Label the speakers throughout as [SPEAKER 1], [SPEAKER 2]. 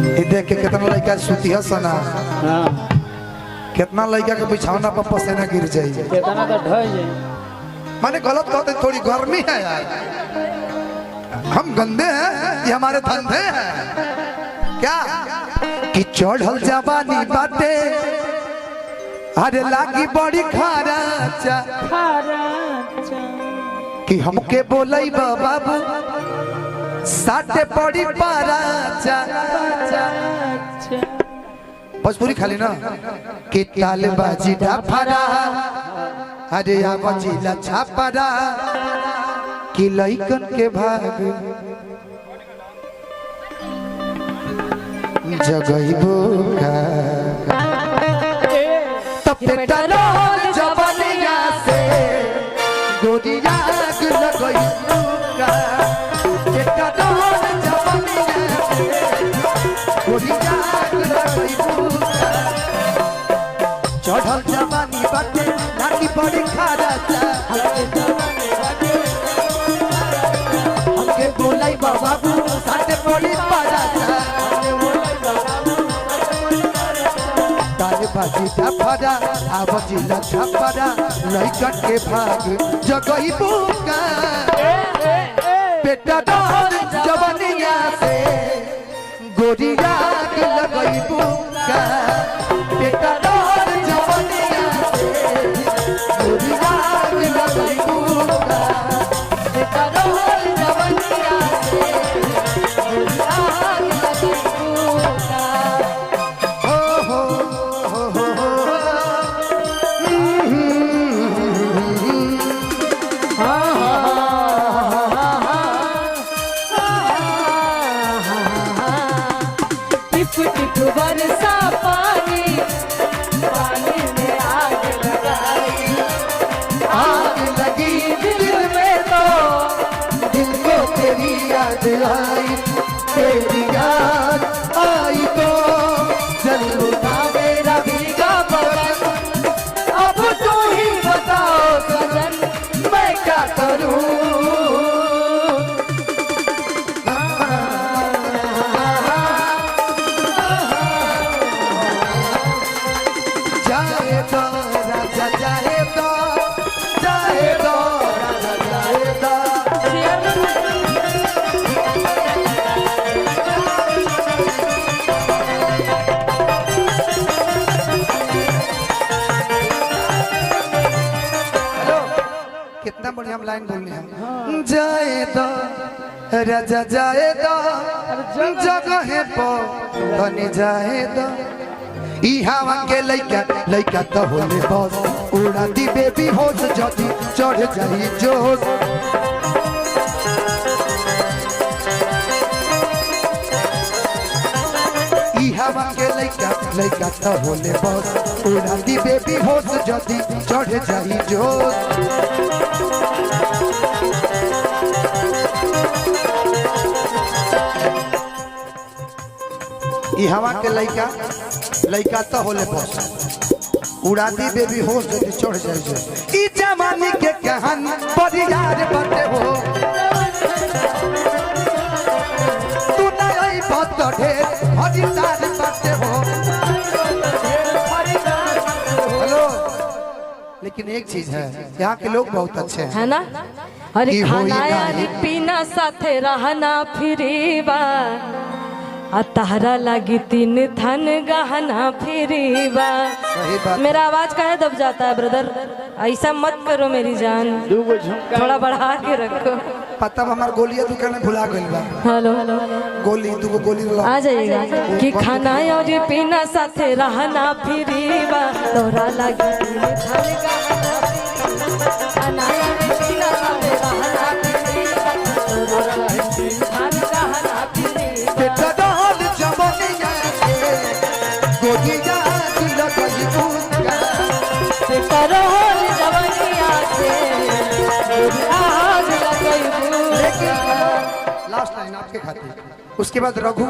[SPEAKER 1] देख के कितना लड़का सुतिया सना कितना लड़का के बिछौना पर पसीना गिर जाए
[SPEAKER 2] कितना तो ढह जाए।
[SPEAKER 1] माने गलत कहते थोड़ी गर्मी है यार, हम गंदे हैं ये हमारे धंधे हैं क्या कि चढ़ल जवानी बाटे अरे लागी बड़ी खाराचा कि हमके बोलई बाबू साटे पड़ी पाराचा भोजपुरी खाली ना कि ताल बाजी डाफरा अरे आवाजिला छापरा कि लइकन के भाग जगइबो का तब पेट्रोल जवानिया से गोरिया लगइबो का पेट्रोल जवानिया से गोरिया लगइबो का चढ़ल जवानी बाटे लागी बड़ी खाराचा हमके बोलाई बाबू साथे पड़ी पाराचा तारे बाजी डाफरा आवाजिला छापरा लइकन के भाग जगई बुका बेटा डर जवानिया से गोरिया लगई बुका बेटा डर जवानिया से गोरिया लगई बुका बेटा डर जवानिया से गोरिया लगई बुका हो
[SPEAKER 3] बरसा पानी पानी में आग लगाई
[SPEAKER 1] आग लगी दिल में तो दिल को तेरी याद आई तेरी याद आई तो जलूंगा मेरा भीगा बदन अब तू ही बताओ सजन मैं क्या करूं कितना बढ़िया हम लाइन बोलने हैं जाए दो राजा जाए दो जगह पर बने जाए दो ई हवा के लइका तो होले बस उड़ा दी बेबी होश जदी चढ़ जाई जोश ई हवा के लइका तो होले बस उड़ा दी बेबी होश जदी चढ़ जाई जोश ई हवा के लइका तो होले बस उड़ाती बेबी होश जदी चढ़ जाई जो ई जवानी के कहानी बड़ी यार बाटे हो तू ना आई बात ढेर हरिदार बाटे हो हेलो लेकिन एक चीज है यहाँ के लोग बहुत अच्छे हैं
[SPEAKER 3] है ना। अरे खाना यारी पीना साथे रहना फिरीबा आ तारा लगी तीन थन गहना फिरीबा।
[SPEAKER 1] सही बात
[SPEAKER 3] मेरा आवाज काहे दब जाता है ब्रदर, ऐसा मत करो मेरी जान, थोड़ा बढ़ा के रखो।
[SPEAKER 1] पता हमार गोलियां दुकान में भुला गइल बा।
[SPEAKER 3] हेलो
[SPEAKER 1] गोली दुगो गोली
[SPEAKER 3] आ जाइएगा कि खाना और पीना साथे रहना फिरीबा तोरा लगी तीन थन गहना फिरीबा। खाना और पीना साथे रहना फिरीबा तोरा लगी तीन थन गहना फिरीबा।
[SPEAKER 1] बेटा डाल जवानिया से गोदिया लगई बुका
[SPEAKER 3] पेट्रोल जवानिया से आग लगई बुका।
[SPEAKER 1] लास्ट लाइन आपके खातिर, उसके बाद रघु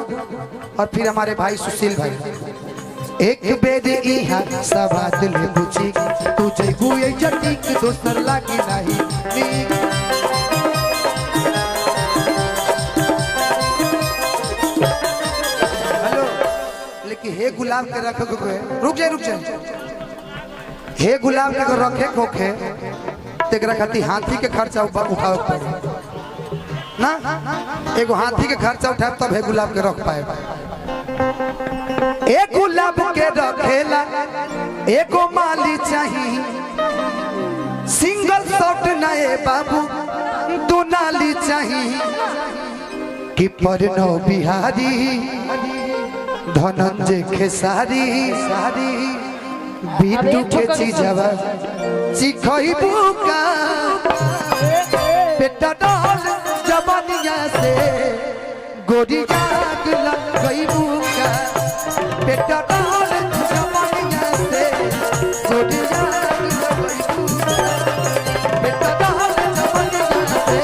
[SPEAKER 1] और फिर हमारे भाई सुशील भाई। एक बेद इहा सवाद ले बुझी तू जइबू ए जटिक दोसर लागी नाही नीक। हेलो कि हे गुलाब के रखे को रुक जाए हे गुलाब के रखे खोखे तेकरा खातिर हाथी के खर्चा उठावे पड़े ना, एगो हाथी के खर्चा उठाए तब हे गुलाब के रख पाए। एक गुलाब के रखेला एगो माली चाहिए, सिंगल शॉट नए बाबू दो नाली चाहिए कि परनो बिहारी धनंजय खेसारी बीटू के चीजवा चिखई बुका बेटा डाल जवानिया से गोरी आग लग गई बुका बेटा डाल जवानिया से गोरी आग लग गई बुका बेटा डाल जवानिया से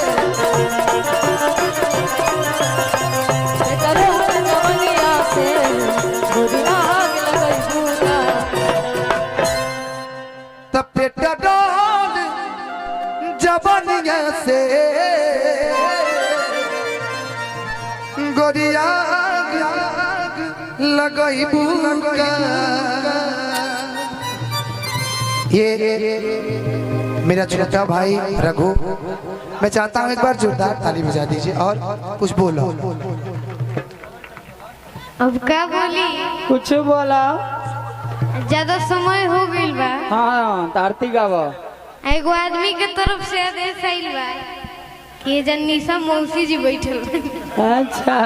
[SPEAKER 3] बेटा डाल जवानिया से गोरी आग लग गई बुका
[SPEAKER 1] तब बेटा डाल जवानिया से गोरिया लगई बुका। ये मेरा छोटा भाई रघु, मैं चाहता हूँ एक बार जोरदार ताली बजा दीजिए और कुछ बोलो।
[SPEAKER 2] अब क्या बोली,
[SPEAKER 4] कुछ बोला।
[SPEAKER 2] ज्यादा समय हो गइल बा।
[SPEAKER 4] हाँ तारती गावा।
[SPEAKER 2] एगो आदमी के तरफ से आदेश आइल बा कि जन्नीसा मौसी जी बैठल बा।
[SPEAKER 4] अच्छा